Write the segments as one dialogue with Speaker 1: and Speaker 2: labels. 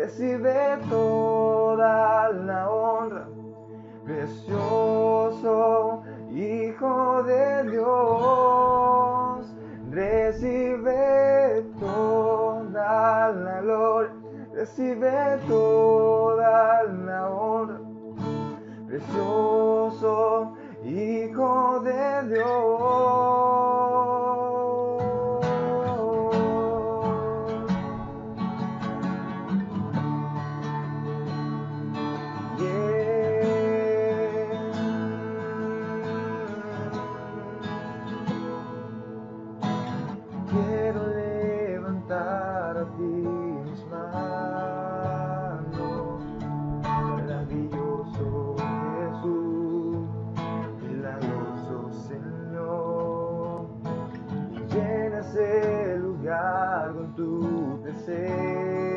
Speaker 1: recibe toda la honra. Precioso Hijo de Dios, recibe toda la gloria, recibe toda la honra. Precioso Hijo de Dios. Quiero levantar a ti mis manos, maravilloso Jesús, milagroso Señor. Llenas el lugar con tu presencia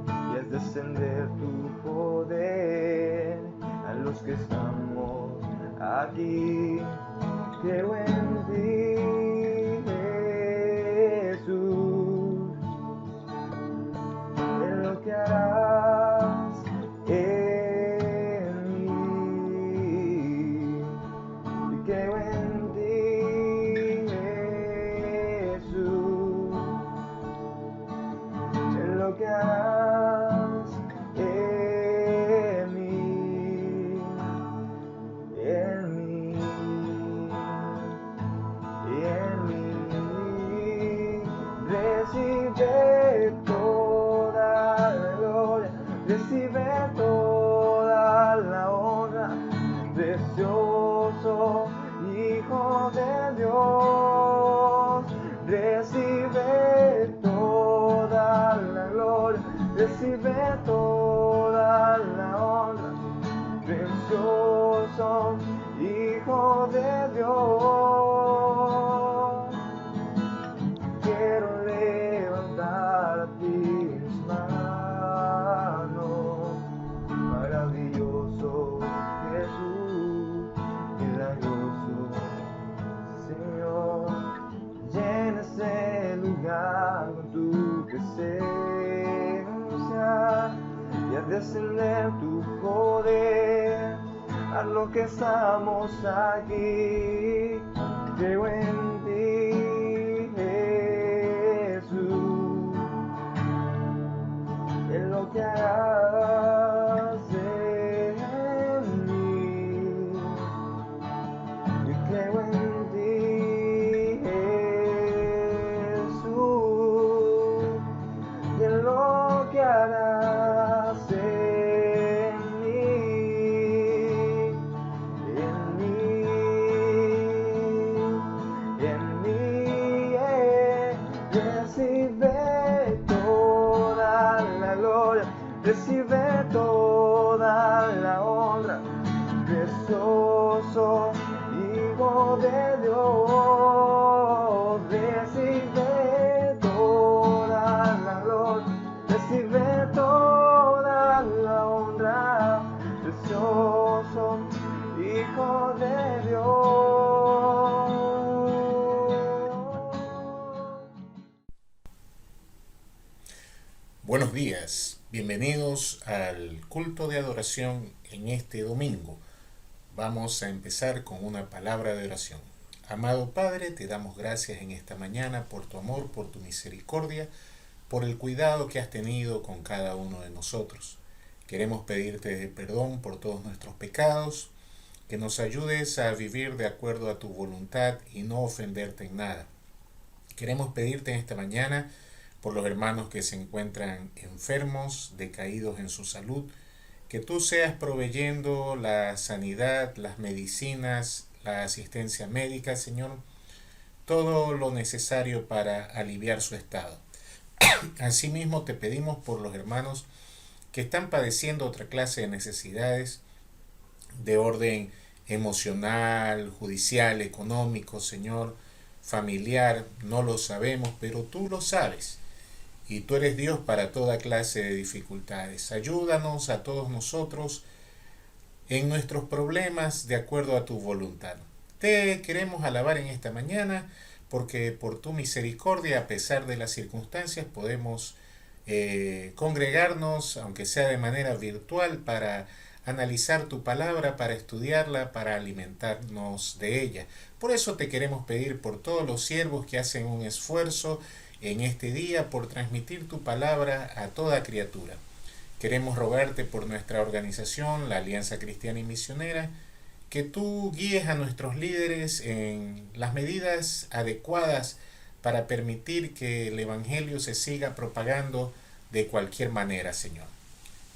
Speaker 1: y haz descender tu poder a los que estamos aquí. Creo en ti, Jesús, en lo que harás en mí. Y creo en ti, Jesús, en lo que harás en mí, en mí. Recibe toda la gloria, recibe toda la honra. Precioso Hijo de Dios, recibe toda la gloria, recibe toda la honra. Precioso Hijo de Dios, quiero levantar a ti mis manos, maravilloso Jesús, milagroso Señor. Llena ese lugar con tu presencia y haz descender tu poder a los que estamos aquí. Creo en ti, Jesús, en lo que harás en mí. Yo creo en ti, Jesús, y en lo que harás en mí, en mí, en mí. Recibe toda la gloria, recibe toda la honra. Precioso Hijo de Dios, recibe toda la gloria, recibe toda la honra. Precioso Hijo de Dios.
Speaker 2: Buenos días, bienvenidos al culto de adoración en este domingo. Vamos a empezar con una palabra de oración. Amado Padre, te damos gracias en esta mañana por tu amor, por tu misericordia, por el cuidado que has tenido con cada uno de nosotros. Queremos pedirte perdón por todos nuestros pecados, que nos ayudes a vivir de acuerdo a tu voluntad y no ofenderte en nada. Queremos pedirte en esta mañana por los hermanos que se encuentran enfermos, decaídos en su salud, que tú seas proveyendo la sanidad, las medicinas, la asistencia médica, Señor, todo lo necesario para aliviar su estado. Asimismo, te pedimos por los hermanos que están padeciendo otra clase de necesidades de orden emocional, judicial, económico, Señor, familiar, no lo sabemos, pero tú lo sabes. Y tú eres Dios para toda clase de dificultades. Ayúdanos a todos nosotros en nuestros problemas de acuerdo a tu voluntad. Te queremos alabar en esta mañana porque por tu misericordia, a pesar de las circunstancias, podemos congregarnos, aunque sea de manera virtual, para analizar tu palabra, para estudiarla, para alimentarnos de ella. Por eso te queremos pedir por todos los siervos que hacen un esfuerzo en este día por transmitir tu palabra a toda criatura. Queremos rogarte por nuestra organización, la Alianza Cristiana y Misionera, que tú guíes a nuestros líderes en las medidas adecuadas para permitir que el Evangelio se siga propagando de cualquier manera, Señor.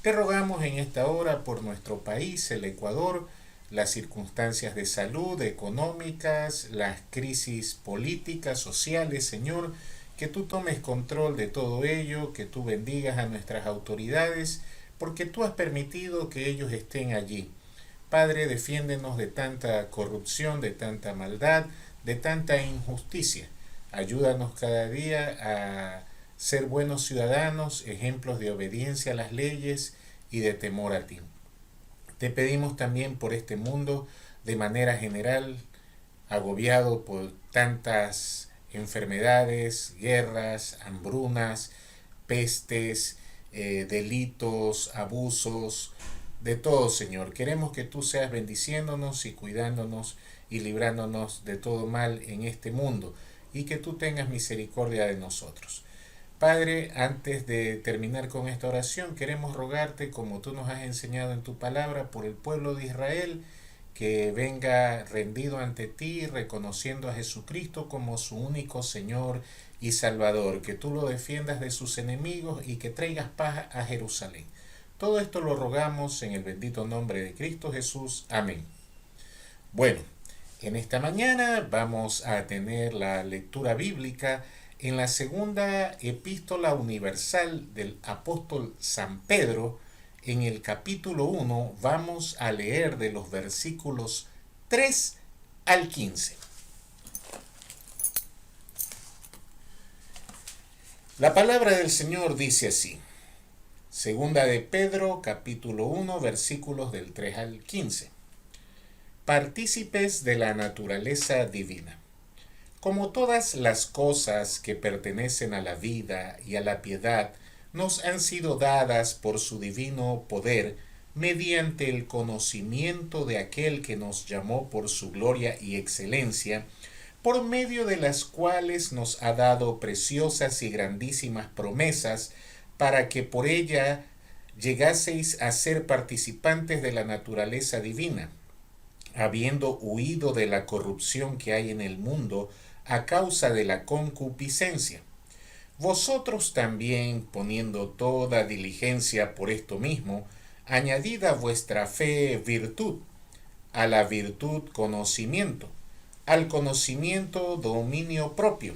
Speaker 2: Te rogamos en esta hora por nuestro país, el Ecuador, las circunstancias de salud, económicas, las crisis políticas, sociales, Señor, que tú tomes control de todo ello, que tú bendigas a nuestras autoridades, porque tú has permitido que ellos estén allí. Padre, defiéndenos de tanta corrupción, de tanta maldad, de tanta injusticia. Ayúdanos cada día a ser buenos ciudadanos, ejemplos de obediencia a las leyes y de temor a ti. Te pedimos también por este mundo, de manera general, agobiado por tantas enfermedades, guerras, hambrunas, pestes, delitos, abusos, de todo, Señor. Queremos que tú seas bendiciéndonos y cuidándonos y librándonos de todo mal en este mundo y que tú tengas misericordia de nosotros. Padre, antes de terminar con esta oración, queremos rogarte, como tú nos has enseñado en tu palabra, por el pueblo de Israel, que venga rendido ante ti, reconociendo a Jesucristo como su único Señor y Salvador, que tú lo defiendas de sus enemigos y que traigas paz a Jerusalén. Todo esto lo rogamos en el bendito nombre de Cristo Jesús. Amén. Bueno, en esta mañana vamos a tener la lectura bíblica en la segunda epístola universal del apóstol San Pedro. En el capítulo 1 vamos a leer de los versículos 3 al 15. La palabra del Señor dice así. Segunda de Pedro, capítulo 1, versículos del 3 al 15. Partícipes de la naturaleza divina. Como todas las cosas que pertenecen a la vida y a la piedad nos han sido dadas por su divino poder mediante el conocimiento de aquel que nos llamó por su gloria y excelencia, por medio de las cuales nos ha dado preciosas y grandísimas promesas, para que por ella llegaseis a ser participantes de la naturaleza divina, habiendo huido de la corrupción que hay en el mundo a causa de la concupiscencia. Vosotros también, poniendo toda diligencia por esto mismo, añadid a vuestra fe virtud, a la virtud conocimiento, al conocimiento dominio propio,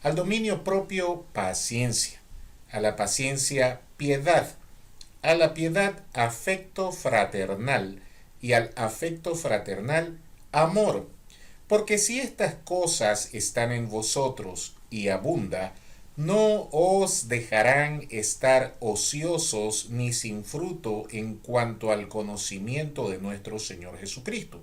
Speaker 2: al dominio propio paciencia, a la paciencia piedad, a la piedad afecto fraternal y al afecto fraternal amor. Porque si estas cosas están en vosotros y abunda, no os dejarán estar ociosos ni sin fruto en cuanto al conocimiento de nuestro Señor Jesucristo.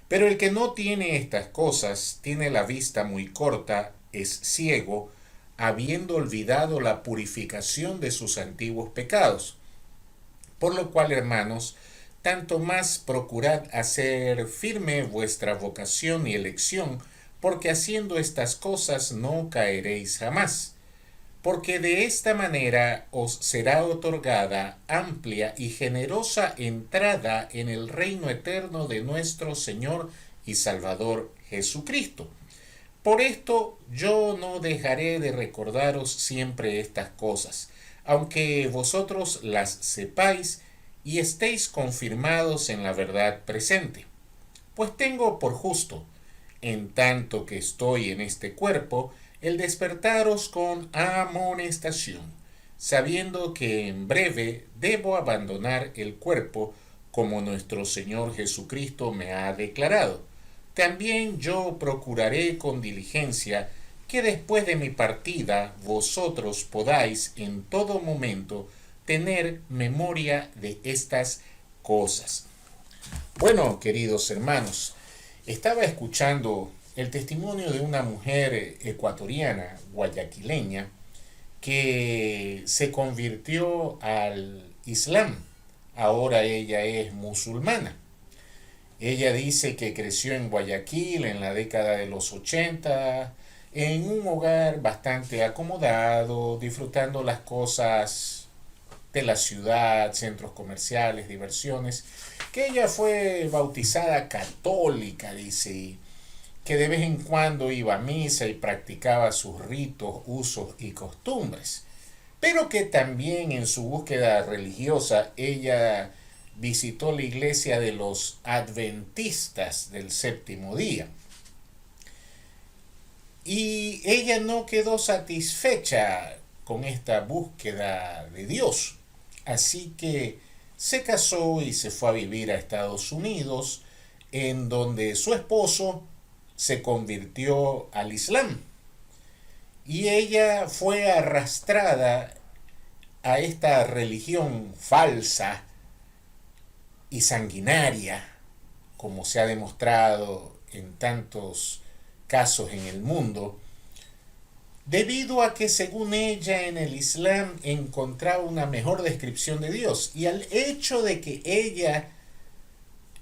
Speaker 2: Pero el que no tiene estas cosas tiene la vista muy corta, es ciego, habiendo olvidado la purificación de sus antiguos pecados. Por lo cual, hermanos, tanto más procurad hacer firme vuestra vocación y elección, porque haciendo estas cosas no caeréis jamás. Porque de esta manera os será otorgada amplia y generosa entrada en el reino eterno de nuestro Señor y Salvador Jesucristo. Por esto yo no dejaré de recordaros siempre estas cosas, aunque vosotros las sepáis y estéis confirmados en la verdad presente. Pues tengo por justo, en tanto que estoy en este cuerpo, el despertaros con amonestación, sabiendo que en breve debo abandonar el cuerpo, como nuestro Señor Jesucristo me ha declarado. También yo procuraré con diligencia que después de mi partida vosotros podáis en todo momento tener memoria de estas cosas. Bueno, queridos hermanos, estaba escuchando el testimonio de una mujer ecuatoriana, guayaquileña, que se convirtió al Islam. Ahora ella es musulmana. Ella dice que creció en Guayaquil en la década de los 80, en un hogar bastante acomodado, disfrutando las cosas de la ciudad, centros comerciales, diversiones, que ella fue bautizada católica, dice, y que de vez en cuando iba a misa y practicaba sus ritos, usos y costumbres, pero que también en su búsqueda religiosa ella visitó la iglesia de los adventistas del séptimo día. Y ella no quedó satisfecha con esta búsqueda de Dios. Así que se casó y se fue a vivir a Estados Unidos, en donde su esposo se convirtió al Islam. Y ella fue arrastrada a esta religión falsa y sanguinaria, como se ha demostrado en tantos casos en el mundo, debido a que según ella en el Islam encontraba una mejor descripción de Dios, y al hecho de que ella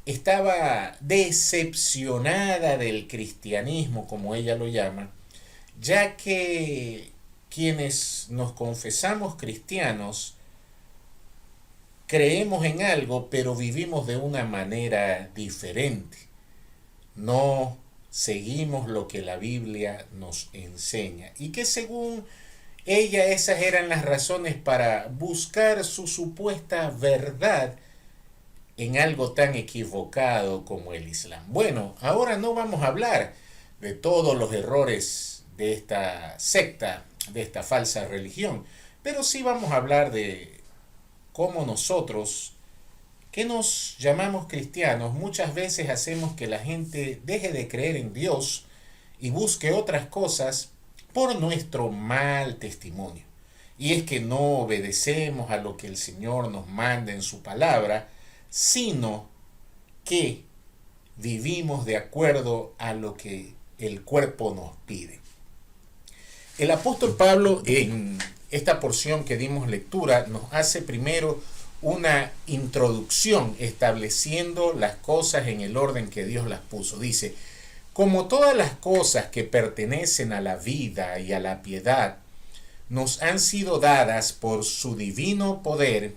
Speaker 2: estaba decepcionada del cristianismo, como ella lo llama, ya que quienes nos confesamos cristianos creemos en algo, pero vivimos de una manera diferente. No seguimos lo que la Biblia nos enseña. Y que según ella esas eran las razones para buscar su supuesta verdad en algo tan equivocado como el Islam. Bueno, ahora no vamos a hablar de todos los errores de esta secta, de esta falsa religión, pero sí vamos a hablar de cómo nosotros, que nos llamamos cristianos, muchas veces hacemos que la gente deje de creer en Dios y busque otras cosas por nuestro mal testimonio. Y es que no obedecemos a lo que el Señor nos manda en su palabra, sino que vivimos de acuerdo a lo que el cuerpo nos pide. El apóstol Pablo, en esta porción que dimos lectura, nos hace primero una introducción estableciendo las cosas en el orden que Dios las puso. Dice: como todas las cosas que pertenecen a la vida y a la piedad nos han sido dadas por su divino poder.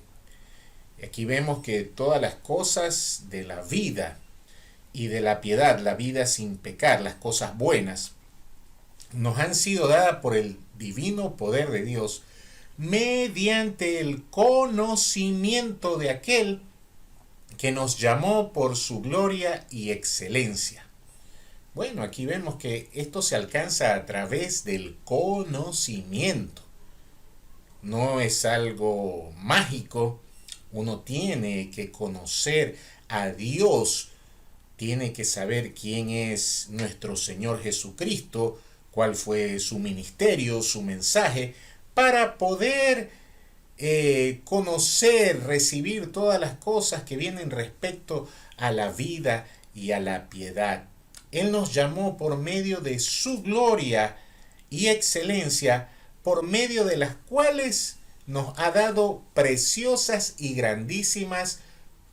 Speaker 2: Aquí vemos que todas las cosas de la vida y de la piedad, la vida sin pecar, las cosas buenas, nos han sido dadas por el divino poder de Dios mediante el conocimiento de aquel que nos llamó por su gloria y excelencia. Bueno, aquí vemos que esto se alcanza a través del conocimiento. No es algo mágico. Uno tiene que conocer a Dios, tiene que saber quién es nuestro Señor Jesucristo, cuál fue su ministerio, su mensaje, para poder conocer, recibir todas las cosas que vienen respecto a la vida y a la piedad. Él nos llamó por medio de su gloria y excelencia, por medio de las cuales nos ha dado preciosas y grandísimas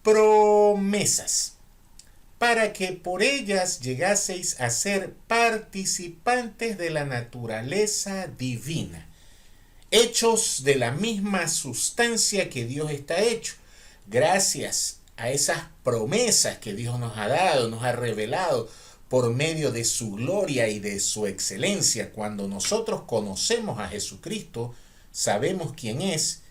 Speaker 2: promesas, para que por ellas llegaseis a ser participantes de la naturaleza divina, hechos de la misma sustancia que Dios está hecho. Gracias a esas promesas que Dios nos ha dado, nos ha revelado por medio de su gloria y de su excelencia, cuando nosotros conocemos a Jesucristo, sabemos quién es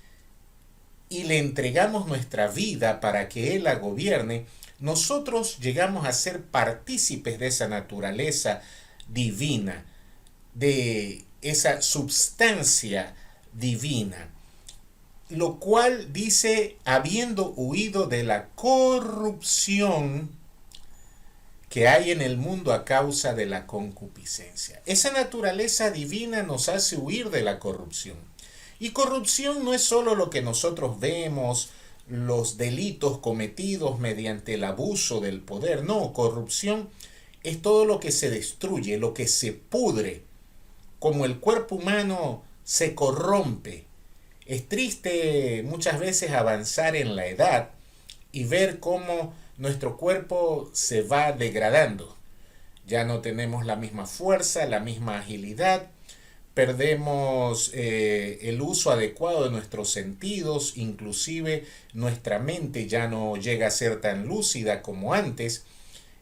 Speaker 2: y le entregamos nuestra vida para que Él la gobierne, nosotros llegamos a ser partícipes de esa naturaleza divina, de esa substancia divina, lo cual dice, habiendo huido de la corrupción que hay en el mundo a causa de la concupiscencia. Esa naturaleza divina nos hace huir de la corrupción. Y corrupción no es solo lo que nosotros vemos, los delitos cometidos mediante el abuso del poder. No, corrupción es todo lo que se destruye, lo que se pudre. Como el cuerpo humano se corrompe. Es triste muchas veces avanzar en la edad y ver cómo nuestro cuerpo se va degradando. Ya no tenemos la misma fuerza, la misma agilidad, perdemos el uso adecuado de nuestros sentidos, inclusive nuestra mente ya no llega a ser tan lúcida como antes,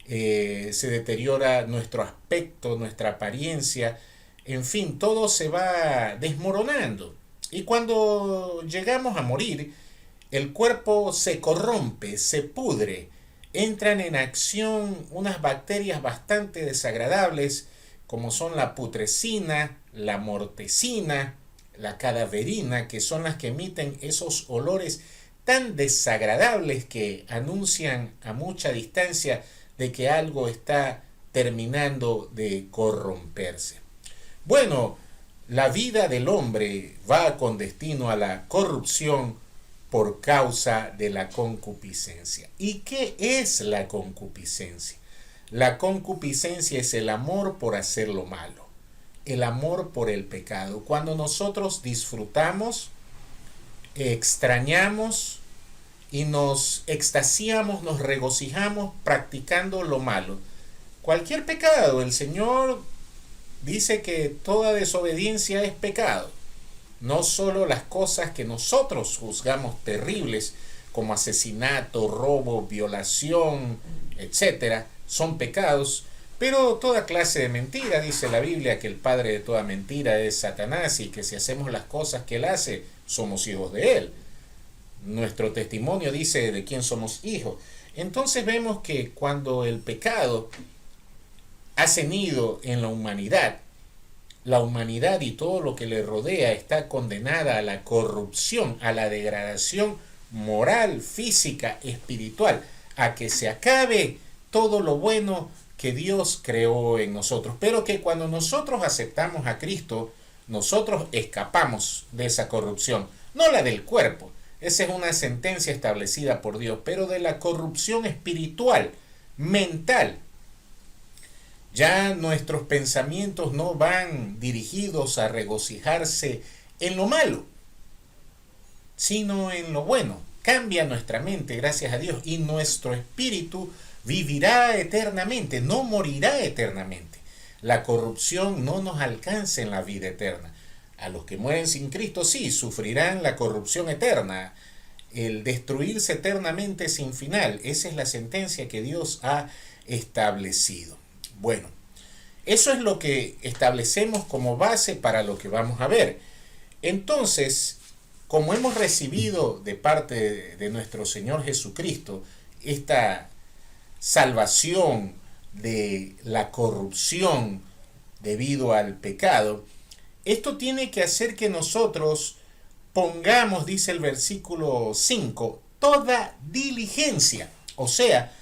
Speaker 2: se deteriora nuestro aspecto, nuestra apariencia, en fin, todo se va desmoronando. Y cuando llegamos a morir, el cuerpo se corrompe, se pudre, entran en acción unas bacterias bastante desagradables como son la putrescina, la mortecina, la cadaverina, que son las que emiten esos olores tan desagradables que anuncian a mucha distancia de que algo está terminando de corromperse. Bueno, la vida del hombre va con destino a la corrupción por causa de la concupiscencia. ¿Y qué es la concupiscencia? La concupiscencia es el amor por hacer lo malo, el amor por el pecado. Cuando nosotros disfrutamos, extrañamos y nos extasiamos, nos regocijamos practicando lo malo. Cualquier pecado, el Señor dice que toda desobediencia es pecado. No solo las cosas que nosotros juzgamos terribles, como asesinato, robo, violación, etcétera, son pecados, pero toda clase de mentira. Dice la Biblia que el padre de toda mentira es Satanás y que si hacemos las cosas que él hace, somos hijos de él. Nuestro testimonio dice de quién somos hijos. Entonces vemos que cuando el pecado ha cenido en la humanidad y todo lo que le rodea está condenada a la corrupción, a la degradación moral, física, espiritual, a que se acabe todo lo bueno que Dios creó en nosotros. Pero que cuando nosotros aceptamos a Cristo, nosotros escapamos de esa corrupción, no la del cuerpo, esa es una sentencia establecida por Dios, pero de la corrupción espiritual, mental. Ya nuestros pensamientos no van dirigidos a regocijarse en lo malo, sino en lo bueno. Cambia nuestra mente, gracias a Dios, y nuestro espíritu vivirá eternamente, no morirá eternamente. La corrupción no nos alcanza en la vida eterna. A los que mueren sin Cristo sí, sufrirán la corrupción eterna, el destruirse eternamente sin final. Esa es la sentencia que Dios ha establecido. Bueno, eso es lo que establecemos como base para lo que vamos a ver. Entonces, como hemos recibido de parte de nuestro Señor Jesucristo esta salvación de la corrupción debido al pecado, esto tiene que hacer que nosotros pongamos, dice el versículo 5, toda diligencia, o sea,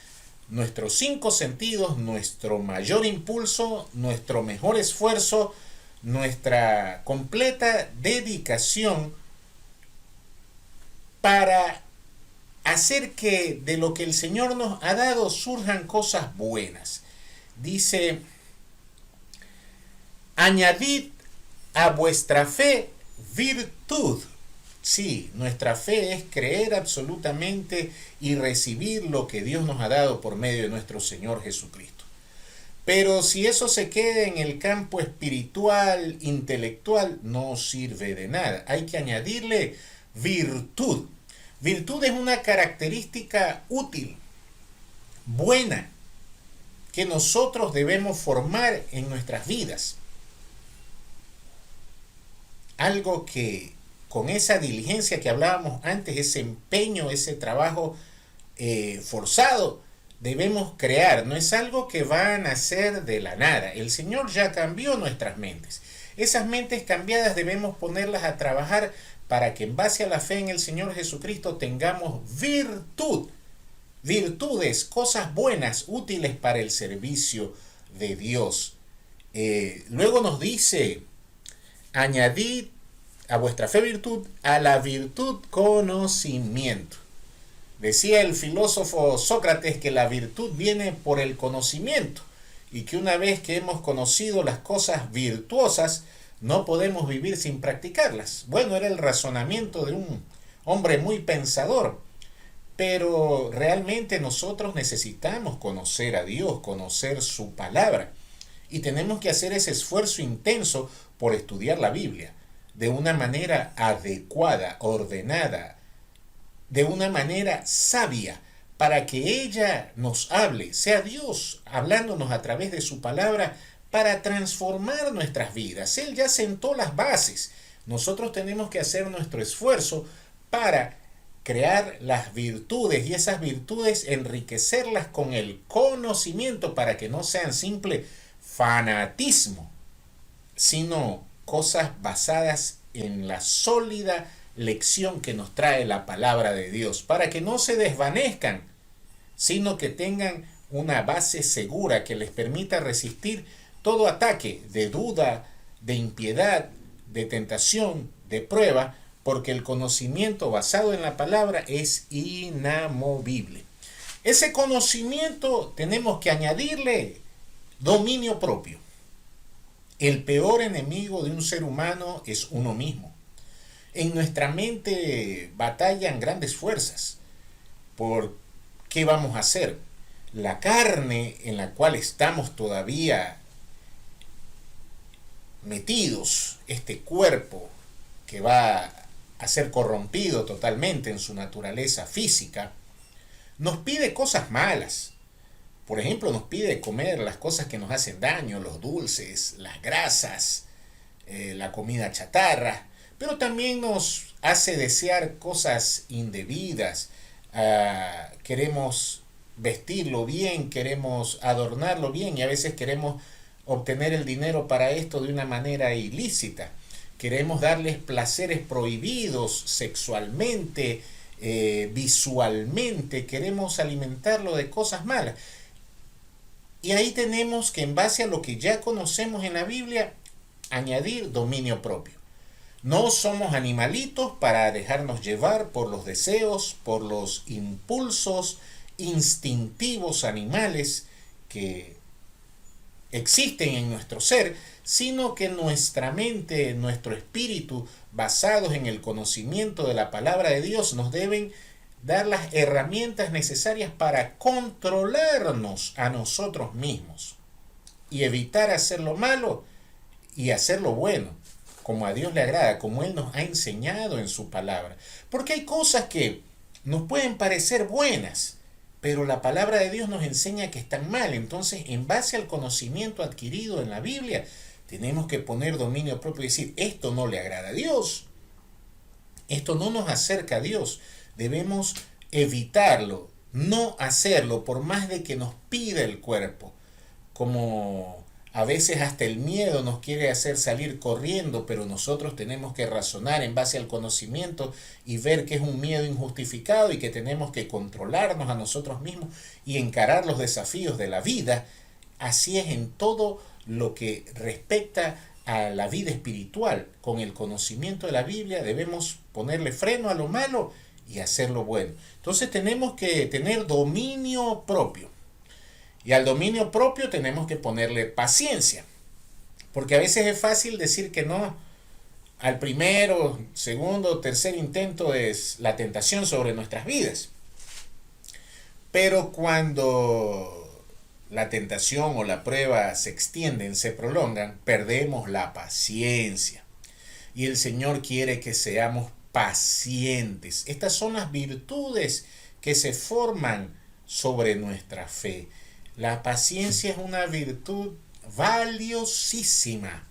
Speaker 2: nuestros 5 sentidos, nuestro mayor impulso, nuestro mejor esfuerzo, nuestra completa dedicación para hacer que de lo que el Señor nos ha dado surjan cosas buenas. Dice, añadid a vuestra fe virtud. Sí, nuestra fe es creer absolutamente y recibir lo que Dios nos ha dado por medio de nuestro Señor Jesucristo. Pero si eso se queda en el campo espiritual, intelectual, no sirve de nada. Hay que añadirle virtud. Virtud es una característica útil, buena, que nosotros debemos formar en nuestras vidas. Algo que con esa diligencia que hablábamos antes, ese empeño, ese trabajo forzado, debemos crear. No es algo que va a nacer de la nada. El Señor ya cambió nuestras mentes. Esas mentes cambiadas debemos ponerlas a trabajar para que en base a la fe en el Señor Jesucristo tengamos virtud. Virtudes, cosas buenas, útiles para el servicio de Dios. Luego nos dice, añadid a vuestra fe virtud, a la virtud conocimiento. Decía el filósofo Sócrates que la virtud viene por el conocimiento y que una vez que hemos conocido las cosas virtuosas, no podemos vivir sin practicarlas. Bueno, era el razonamiento de un hombre muy pensador, pero realmente nosotros necesitamos conocer a Dios, conocer su palabra, y tenemos que hacer ese esfuerzo intenso por estudiar la Biblia de una manera adecuada, ordenada, de una manera sabia, para que ella nos hable, sea Dios hablándonos a través de su palabra para transformar nuestras vidas. Él ya sentó las bases. Nosotros tenemos que hacer nuestro esfuerzo para crear las virtudes y esas virtudes enriquecerlas con el conocimiento para que no sean simple fanatismo, sino cosas basadas en la sólida lección que nos trae la palabra de Dios, para que no se desvanezcan, sino que tengan una base segura que les permita resistir todo ataque de duda, de impiedad, de tentación, de prueba, porque el conocimiento basado en la palabra es inamovible. Ese conocimiento tenemos que añadirle dominio propio. El peor enemigo de un ser humano es uno mismo. En nuestra mente batallan grandes fuerzas. ¿Por qué vamos a hacer? La carne en la cual estamos todavía metidos, este cuerpo que va a ser corrompido totalmente en su naturaleza física, nos pide cosas malas. Por ejemplo, nos pide comer las cosas que nos hacen daño, los dulces, las grasas, la comida chatarra, pero también nos hace desear cosas indebidas. Queremos vestirlo bien, queremos adornarlo bien y a veces queremos obtener el dinero para esto de una manera ilícita. Queremos darles placeres prohibidos sexualmente, visualmente, queremos alimentarlo de cosas malas. Y ahí tenemos que, en base a lo que ya conocemos en la Biblia, añadir dominio propio. No somos animalitos para dejarnos llevar por los deseos, por los impulsos instintivos animales que existen en nuestro ser, sino que nuestra mente, nuestro espíritu, basados en el conocimiento de la palabra de Dios, nos deben dar las herramientas necesarias para controlarnos a nosotros mismos y evitar hacer lo malo y hacer lo bueno, como a Dios le agrada, como Él nos ha enseñado en su palabra. Porque hay cosas que nos pueden parecer buenas, pero la palabra de Dios nos enseña que están mal. Entonces, en base al conocimiento adquirido en la Biblia, tenemos que poner dominio propio y decir, esto no le agrada a Dios, esto no nos acerca a Dios. Debemos evitarlo, no hacerlo, por más de que nos pida el cuerpo. Como a veces hasta el miedo nos quiere hacer salir corriendo, pero nosotros tenemos que razonar en base al conocimiento y ver que es un miedo injustificado y que tenemos que controlarnos a nosotros mismos y encarar los desafíos de la vida. Así es en todo lo que respecta a la vida espiritual. Con el conocimiento de la Biblia debemos ponerle freno a lo malo y hacer lo bueno. Entonces tenemos que tener dominio propio. Y al dominio propio tenemos que ponerle paciencia. Porque a veces es fácil decir que no. Al primero, segundo, tercer intento es la tentación sobre nuestras vidas. Pero cuando la tentación o la prueba se extienden, se prolongan, perdemos la paciencia. Y el Señor quiere que seamos pacientes. Estas son las virtudes que se forman sobre nuestra fe. La paciencia es una virtud valiosísima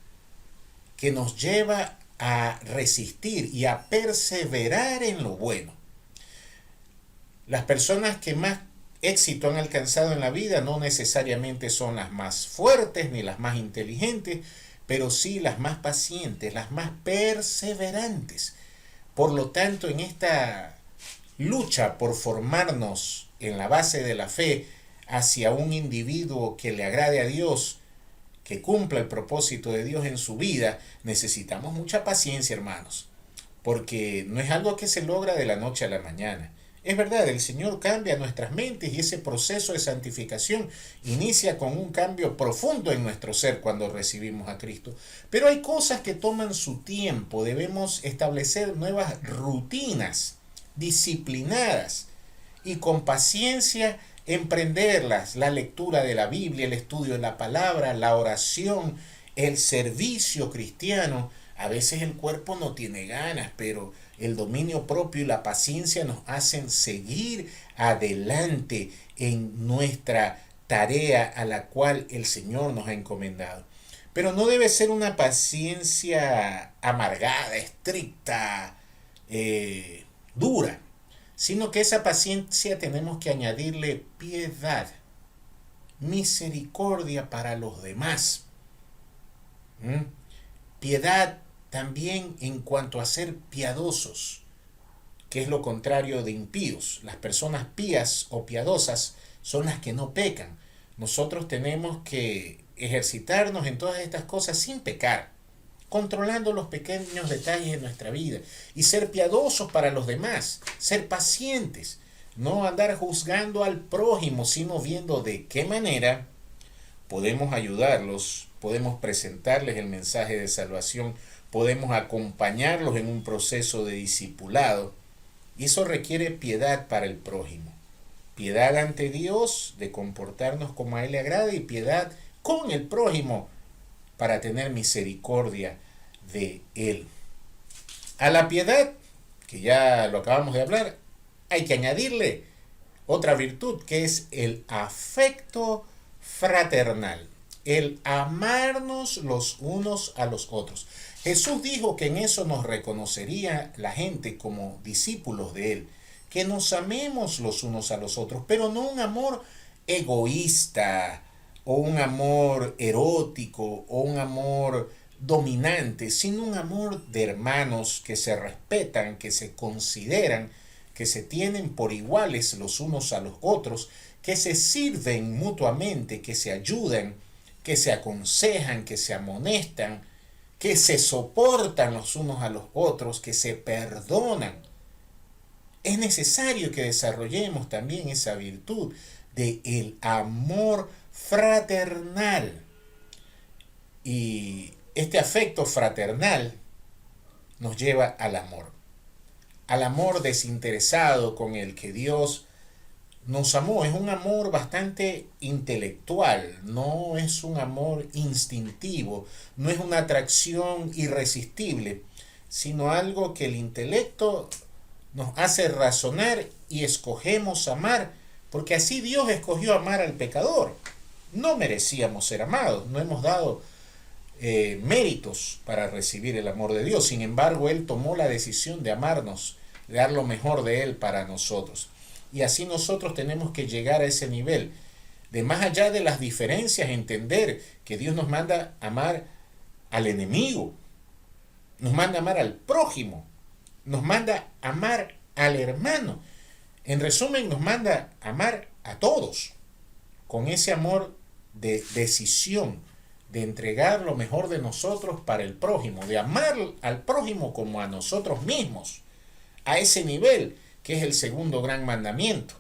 Speaker 2: que nos lleva a resistir y a perseverar en lo bueno. Las personas que más éxito han alcanzado en la vida no necesariamente son las más fuertes ni las más inteligentes, pero sí las más pacientes, las más perseverantes. Por lo tanto, en esta lucha por formarnos en la base de la fe hacia un individuo que le agrade a Dios, que cumpla el propósito de Dios en su vida, necesitamos mucha paciencia, hermanos, porque no es algo que se logra de la noche a la mañana. Es verdad, el Señor cambia nuestras mentes y ese proceso de santificación inicia con un cambio profundo en nuestro ser cuando recibimos a Cristo. Pero hay cosas que toman su tiempo. Debemos establecer nuevas rutinas disciplinadas y con paciencia emprenderlas. La lectura de la Biblia, el estudio de la palabra, la oración, el servicio cristiano. A veces el cuerpo no tiene ganas, pero el dominio propio y la paciencia nos hacen seguir adelante en nuestra tarea a la cual el Señor nos ha encomendado. Pero no debe ser una paciencia amargada, estricta, dura, sino que esa paciencia tenemos que añadirle piedad, misericordia para los demás. Piedad también en cuanto a ser piadosos, que es lo contrario de impíos. Las personas pías o piadosas son las que no pecan. Nosotros tenemos que ejercitarnos en todas estas cosas sin pecar, controlando los pequeños detalles de nuestra vida y ser piadosos para los demás, ser pacientes, no andar juzgando al prójimo, sino viendo de qué manera podemos ayudarlos, podemos presentarles el mensaje de salvación, podemos acompañarlos en un proceso de discipulado, y eso requiere piedad para el prójimo, piedad ante Dios de comportarnos como a Él le agrada y piedad con el prójimo para tener misericordia de Él. A la piedad, que ya lo acabamos de hablar, hay que añadirle otra virtud que es el afecto fraternal, el amarnos los unos a los otros. Jesús dijo que en eso nos reconocería la gente como discípulos de Él, que nos amemos los unos a los otros, pero no un amor egoísta o un amor erótico o un amor dominante, sino un amor de hermanos que se respetan, que se consideran, que se tienen por iguales los unos a los otros, que se sirven mutuamente, que se ayudan, que se aconsejan, que se amonestan, que se soportan los unos a los otros, que se perdonan. Es necesario que desarrollemos también esa virtud de el amor fraternal. Y este afecto fraternal nos lleva al amor desinteresado con el que Dios nos amó. Es un amor bastante intelectual, no es un amor instintivo, no es una atracción irresistible, sino algo que el intelecto nos hace razonar y escogemos amar, porque así Dios escogió amar al pecador. No merecíamos ser amados, no hemos dado méritos para recibir el amor de Dios. Sin embargo, Él tomó la decisión de amarnos, de dar lo mejor de Él para nosotros. Y así nosotros tenemos que llegar a ese nivel de, más allá de las diferencias, entender que Dios nos manda amar al enemigo, nos manda amar al prójimo, nos manda amar al hermano. En resumen, nos manda amar a todos, con ese amor de decisión, de entregar lo mejor de nosotros para el prójimo, de amar al prójimo como a nosotros mismos, a ese nivel que es el segundo gran mandamiento.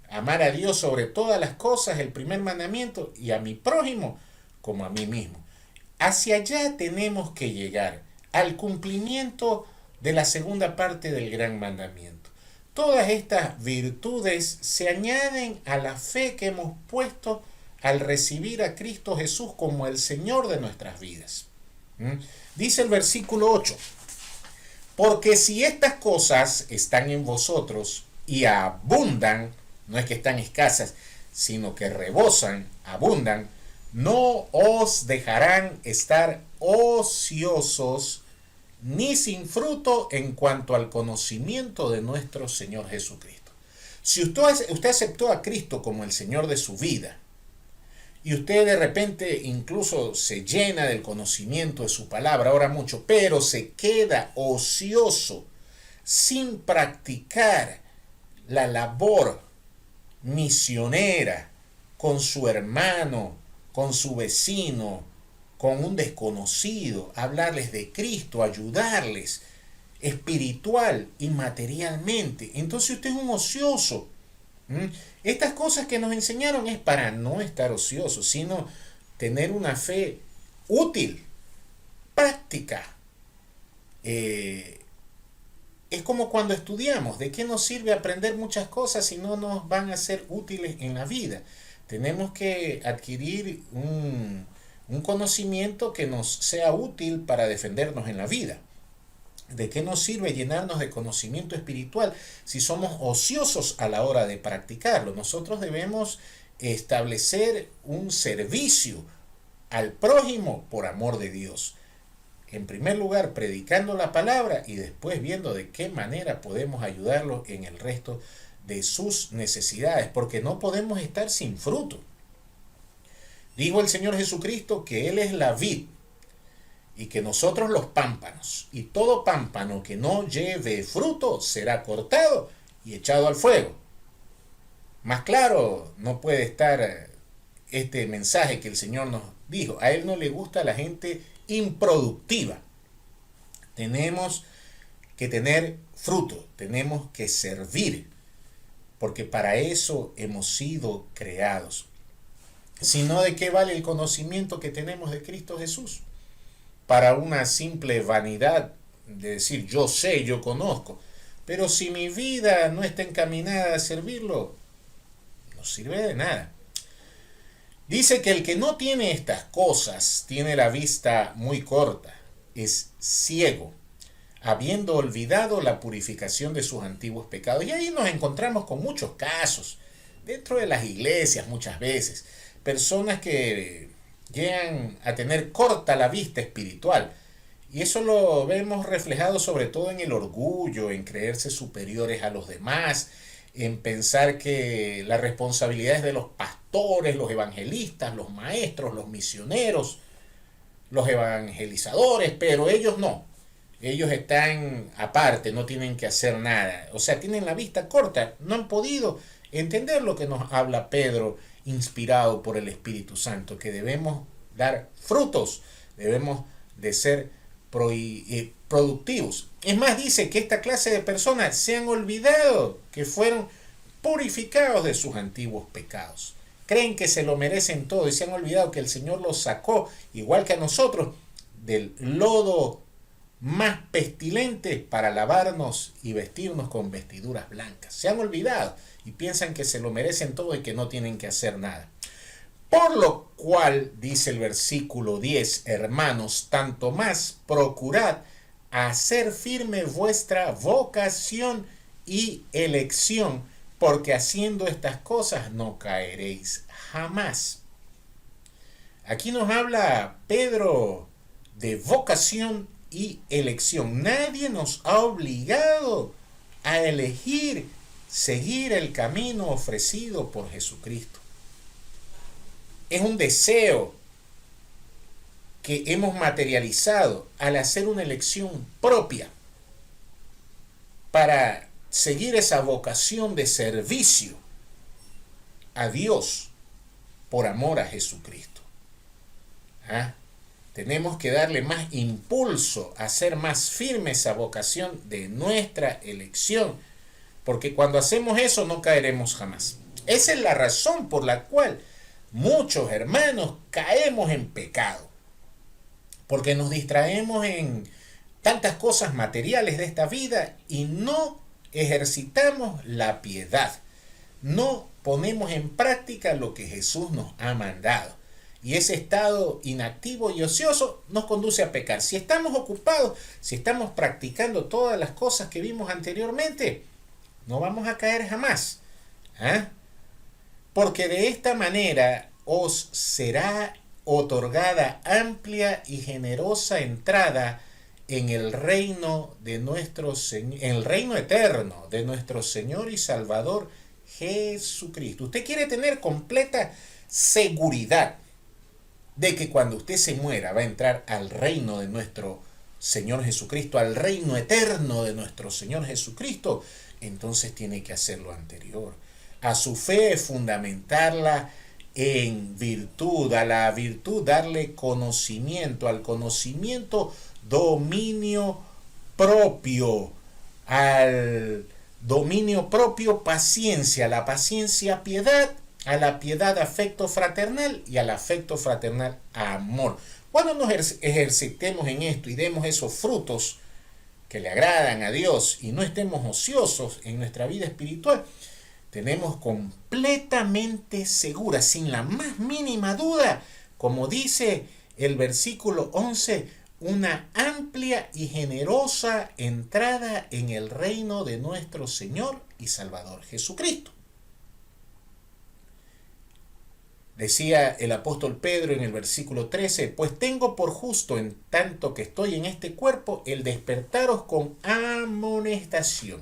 Speaker 2: Amar a Dios sobre todas las cosas, el primer mandamiento, y a mi prójimo como a mí mismo. Hacia allá tenemos que llegar, al cumplimiento de la segunda parte del gran mandamiento. Todas estas virtudes se añaden a la fe que hemos puesto al recibir a Cristo Jesús como el Señor de nuestras vidas. Dice el versículo 8, porque si estas cosas están en vosotros y abundan, no es que están escasas, sino que rebosan, abundan, no os dejarán estar ociosos ni sin fruto en cuanto al conocimiento de nuestro Señor Jesucristo. Si usted aceptó a Cristo como el Señor de su vida, y usted de repente incluso se llena del conocimiento de su palabra, ora mucho, pero se queda ocioso sin practicar la labor misionera con su hermano, con su vecino, con un desconocido, hablarles de Cristo, ayudarles. espiritual y materialmente. Entonces usted es un ocioso. Estas cosas que nos enseñaron es para no estar ociosos, sino tener una fe útil, práctica. Es como cuando estudiamos. ¿De qué nos sirve aprender muchas cosas si no nos van a ser útiles en la vida? Tenemos que adquirir un conocimiento que nos sea útil para defendernos en la vida. ¿De qué nos sirve llenarnos de conocimiento espiritual si somos ociosos a la hora de practicarlo? Nosotros debemos establecer un servicio al prójimo por amor de Dios. En primer lugar, predicando la palabra y después viendo de qué manera podemos ayudarlo en el resto de sus necesidades, porque no podemos estar sin fruto. Dijo el Señor Jesucristo que Él es la vid y que nosotros los pámpanos, y todo pámpano que no lleve fruto será cortado y echado al fuego. Más claro no puede estar este mensaje que el Señor nos dijo. A Él no le gusta la gente improductiva. Tenemos que tener fruto, tenemos que servir, porque para eso hemos sido creados. Si no, ¿de qué vale el conocimiento que tenemos de Cristo Jesús? Para una simple vanidad de decir yo sé, yo conozco. Pero si mi vida no está encaminada a servirlo, no sirve de nada. Dice que el que no tiene estas cosas tiene la vista muy corta, es ciego, habiendo olvidado la purificación de sus antiguos pecados. Y ahí nos encontramos con muchos casos, dentro de las iglesias muchas veces, personas que llegan a tener corta la vista espiritual. Y eso lo vemos reflejado sobre todo en el orgullo, en creerse superiores a los demás, en pensar que la responsabilidad es de los pastores, los evangelistas, los maestros, los misioneros, los evangelizadores, pero ellos no. Ellos están aparte, no tienen que hacer nada. O sea, tienen la vista corta, no han podido entender lo que nos habla Pedro, inspirado por el Espíritu Santo, que debemos dar frutos, debemos de ser productivos. Es más, dice que esta clase de personas se han olvidado que fueron purificados de sus antiguos pecados. Creen que se lo merecen todo y se han olvidado que el Señor los sacó, igual que a nosotros, del lodo más pestilente para lavarnos y vestirnos con vestiduras blancas. Se han olvidado y piensan que se lo merecen todo y que no tienen que hacer nada. Por lo cual, dice el versículo 10, hermanos, tanto más procurad hacer firme vuestra vocación y elección, porque haciendo estas cosas no caeréis jamás. Aquí nos habla Pedro de vocación y elección. Nadie nos ha obligado a elegir seguir el camino ofrecido por Jesucristo. Es un deseo que hemos materializado al hacer una elección propia para seguir esa vocación de servicio a Dios por amor a Jesucristo. Tenemos que darle más impulso a hacer más firme esa vocación de nuestra elección, porque cuando hacemos eso no caeremos jamás. Esa es la razón por la cual muchos hermanos caemos en pecado, porque nos distraemos en tantas cosas materiales de esta vida y no ejercitamos la piedad, no ponemos en práctica lo que Jesús nos ha mandado. Y ese estado inactivo y ocioso nos conduce a pecar. Si estamos ocupados, si estamos practicando todas las cosas que vimos anteriormente, no vamos a caer jamás. Porque de esta manera os será otorgada amplia y generosa entrada en el reino de en el reino eterno de nuestro Señor y Salvador Jesucristo. Usted quiere tener completa seguridad de que cuando usted se muera va a entrar al reino de nuestro Señor Jesucristo, al reino eterno de nuestro Señor Jesucristo, entonces tiene que hacer lo anterior. A su fe fundamentarla en virtud, a la virtud darle conocimiento, al conocimiento dominio propio, al dominio propio, paciencia, a la paciencia, piedad, a la piedad, afecto fraternal y al afecto fraternal, amor. Cuando nos ejercitemos en esto y demos esos frutos que le agradan a Dios y no estemos ociosos en nuestra vida espiritual, tenemos completamente segura, sin la más mínima duda, como dice el versículo 11, una amplia y generosa entrada en el reino de nuestro Señor y Salvador Jesucristo. Decía el apóstol Pedro en el versículo 13, pues tengo por justo, en tanto que estoy en este cuerpo, el despertaros con amonestación.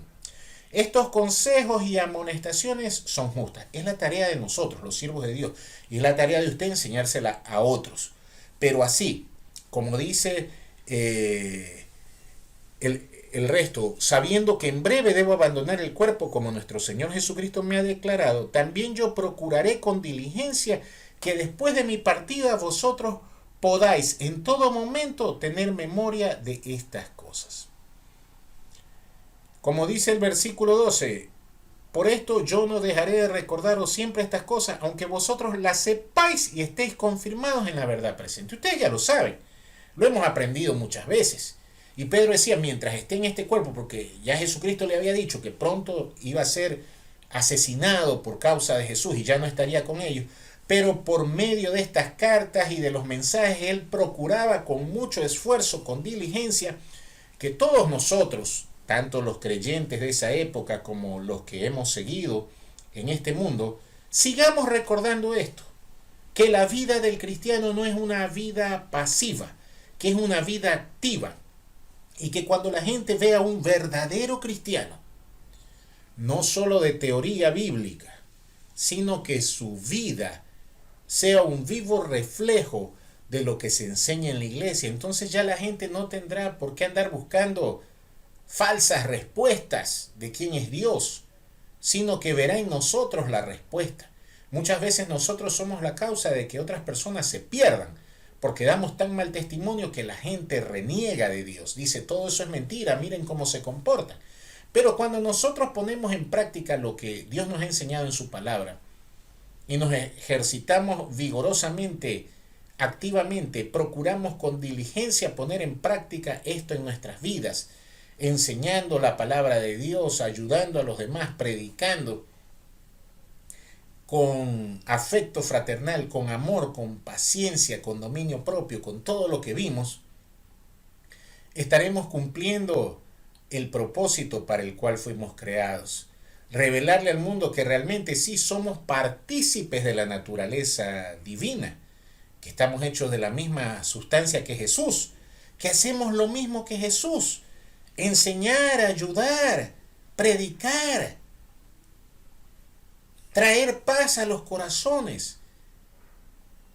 Speaker 2: Estos consejos y amonestaciones son justas. Es la tarea de nosotros, los siervos de Dios, y es la tarea de usted enseñársela a otros. Pero así, como dice el resto, sabiendo que en breve debo abandonar el cuerpo como nuestro Señor Jesucristo me ha declarado, también yo procuraré con diligencia que después de mi partida vosotros podáis en todo momento tener memoria de estas cosas. Como dice el versículo 12, por esto yo no dejaré de recordaros siempre estas cosas, aunque vosotros las sepáis y estéis confirmados en la verdad presente. Ustedes ya lo saben, lo hemos aprendido muchas veces. Y Pedro decía, mientras esté en este cuerpo, porque ya Jesucristo le había dicho que pronto iba a ser asesinado por causa de Jesús y ya no estaría con ellos, pero por medio de estas cartas y de los mensajes, él procuraba con mucho esfuerzo, con diligencia, que todos nosotros, tanto los creyentes de esa época como los que hemos seguido en este mundo, sigamos recordando esto, que la vida del cristiano no es una vida pasiva, que es una vida activa, y que cuando la gente vea a un verdadero cristiano, no solo de teoría bíblica, sino que su vida sea un vivo reflejo de lo que se enseña en la iglesia, entonces ya la gente no tendrá por qué andar buscando falsas respuestas de quién es Dios, sino que verá en nosotros la respuesta. Muchas veces nosotros somos la causa de que otras personas se pierdan, porque damos tan mal testimonio que la gente reniega de Dios. Dice, todo eso es mentira, miren cómo se comportan. Pero cuando nosotros ponemos en práctica lo que Dios nos ha enseñado en su palabra y nos ejercitamos vigorosamente, activamente, procuramos con diligencia poner en práctica esto en nuestras vidas, enseñando la palabra de Dios, ayudando a los demás, predicando, con afecto fraternal, con amor, con paciencia, con dominio propio, con todo lo que vimos, estaremos cumpliendo el propósito para el cual fuimos creados. Revelarle al mundo que realmente sí somos partícipes de la naturaleza divina, que estamos hechos de la misma sustancia que Jesús, que hacemos lo mismo que Jesús, enseñar, ayudar, predicar, traer paz a los corazones.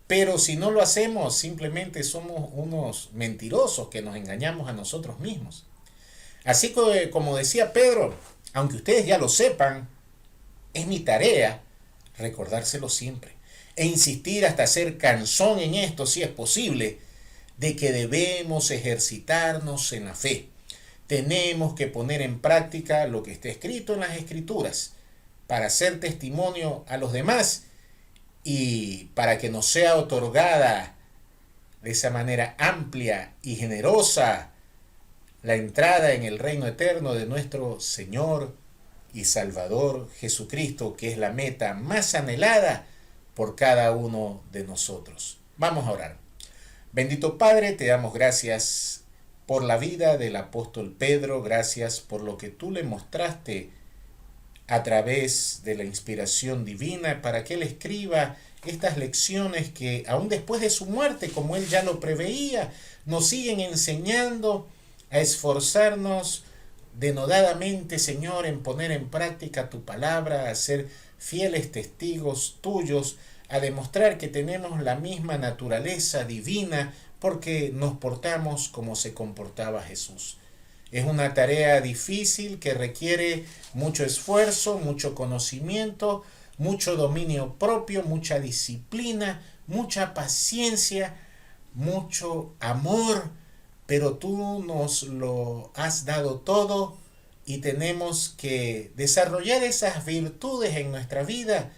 Speaker 2: Pero si no lo hacemos, simplemente somos unos mentirosos que nos engañamos a nosotros mismos. Así que, como decía Pedro, aunque ustedes ya lo sepan, es mi tarea recordárselo siempre e insistir hasta ser cansón en esto, si es posible, de que debemos ejercitarnos en la fe. Tenemos que poner en práctica lo que está escrito en las Escrituras para hacer testimonio a los demás y para que nos sea otorgada de esa manera amplia y generosa la entrada en el reino eterno de nuestro Señor y Salvador Jesucristo, que es la meta más anhelada por cada uno de nosotros. Vamos a orar. Bendito Padre, te damos gracias por la vida del apóstol Pedro, gracias por lo que tú le mostraste a través de la inspiración divina para que él escriba estas lecciones que aún después de su muerte, como él ya lo preveía, nos siguen enseñando a esforzarnos denodadamente, Señor, en poner en práctica tu palabra, a ser fieles testigos tuyos, a demostrar que tenemos la misma naturaleza divina porque nos portamos como se comportaba Jesús. Es una tarea difícil que requiere mucho esfuerzo, mucho conocimiento, mucho dominio propio, mucha disciplina, mucha paciencia, mucho amor, pero tú nos lo has dado todo y tenemos que desarrollar esas virtudes en nuestra vida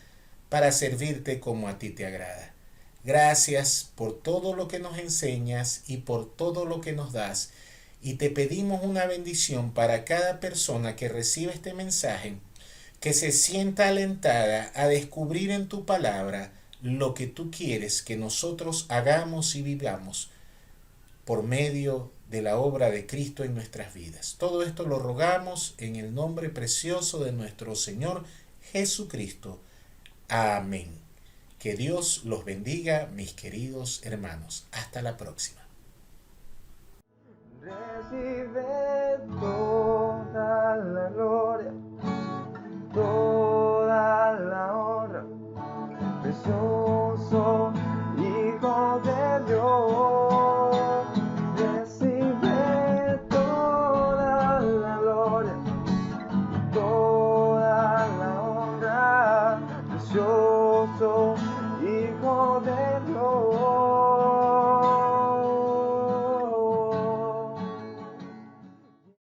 Speaker 2: para servirte como a ti te agrada. Gracias por todo lo que nos enseñas y por todo lo que nos das. Y te pedimos una bendición para cada persona que recibe este mensaje, que se sienta alentada a descubrir en tu palabra lo que tú quieres que nosotros hagamos y vivamos por medio de la obra de Cristo en nuestras vidas. Todo esto lo rogamos en el nombre precioso de nuestro Señor Jesucristo. Amén. Que Dios los bendiga, mis queridos hermanos. Hasta la próxima.
Speaker 1: Recibe toda la gloria, toda la honra, precioso Hijo de Dios. Recibe toda la gloria, toda la honra, precioso Hijo de Dios.